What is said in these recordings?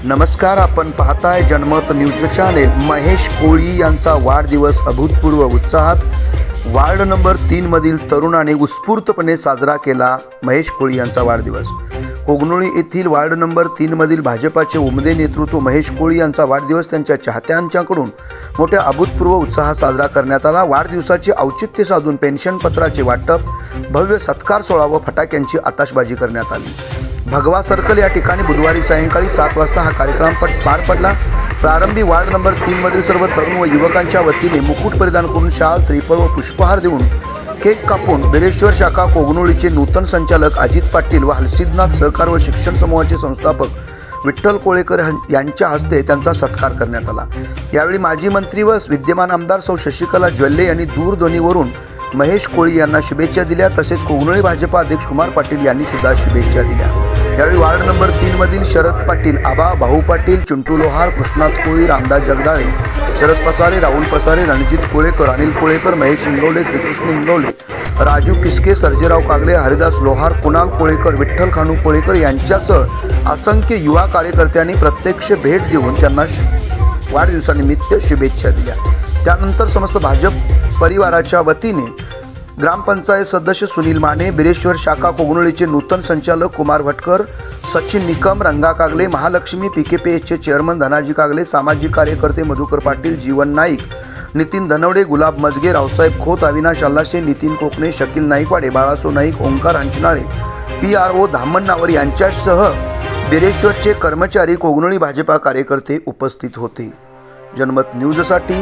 नमस्कार, आपण पाहताय जनमत न्यूज चॅनेल। महेश कोळी यांचा वाढदिवस अभूतपूर्व उत्साहात वार्ड नंबर 3 मधील तरुणाने उत्स्फूर्तपणे साजरा केला। महेश कोळी यांचा वाढदिवस कोगनोळी येथील वार्ड नंबर 3 मधील भाजपाचे उमदे नेतृत्व महेश कोळी यांचा वाढदिवस त्यांच्या चाहत्यांच्याकडून मोठ्या अभूतपूर्व उत्साहात साजरा करण्यात आला। वाढदिवसाचे औचित्य साधून पेन्शन पत्राचे वाटप, भव्य सत्कार सोहळा व फटाक्यांची आताशबाजी करण्यात आली। भगवा सर्कल या ठिकाणी बुधवारी सायंकाळी 7 वाजता हा कार्यक्रम पार पडला। प्रारंभी वार्ड नंबर 3 मधील सर्व तरुण व युवकांच्या वतीने मुकुट परिधान करून शाल, श्रीफळ व पुष्पहार देऊन केक कापून बिरेश्वर शाखा कोगनोळीचे नूतन संचालक अजित पाटील व हलसिद्धनाथ सहकार व शिक्षण समूहाचे संस्थापक विठ्ठल कोळेकर यांच्या हस्ते त्यांचा सत्कार करण्यात आला। यावेळी माजी मंत्री व विद्यमान आमदार सौ शशिकला ज्वेल्ले यांनी दूरध्वनीवरून महेश कोळी यांना शुभेच्छा दिल्या। तसेच कोगनोळी भाजपा अध्यक्ष कुमार पाटील यांनी सुद्धा शुभेच्छा दिल्या। यावेळी वार्ड नंबर 3 मधील शरद पाटील, आबा, भाऊ पाटील, चिंटू लोहार, कृष्णात कोळी, रामदास जगदाळे, शरद पसारे, राहुल पसारे, रणजित कोळेकर, अनिल कोळेकर, महेश इंगवले, श्रीकृष्ण इंगवले, राजू किसके, सर्जेराव कागले, हरिदास लोहार, कुणाल कोळेकर, विठ्ठल खानू कोळेकर यांच्यासह असंख्य युवा कार्यकर्त्यांनी प्रत्यक्ष भेट देऊन त्यांना वाढदिवसानिमित्त शुभेच्छा दिल्या। त्यानंतर समस्त भाजप परिवाराच्या वतीने ग्रामपंचायत सदस्य सुनील माने, बिरेश्वर शाखा कोगनोळीचे नूतन संचालक कुमार भटकर, सचिन निकम, रंगा कागले, महालक्ष्मी, पीकेपीएसचे चेअरमन धनाजी कागले, सामाजिक कार्यकर्ते मधुकर पाटील, जीवन नाईक, नितीन धनवडे, गुलाब मजगे, रावसाहेब खोत, अविनाश अल्लाशे, नितीन कोकणे, शकील नाईकवाडे, बाळासो नाईक, ओंकार हंचनाळे, PRO धामण नावर यांच्यासह बिरेश्वरचे कर्मचारी, कोगनोळी भाजपा कार्यकर्ते उपस्थित होते। जनमत न्यूजसाठी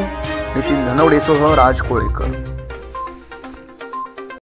नितीन धनवडेसह राज कोळेकर।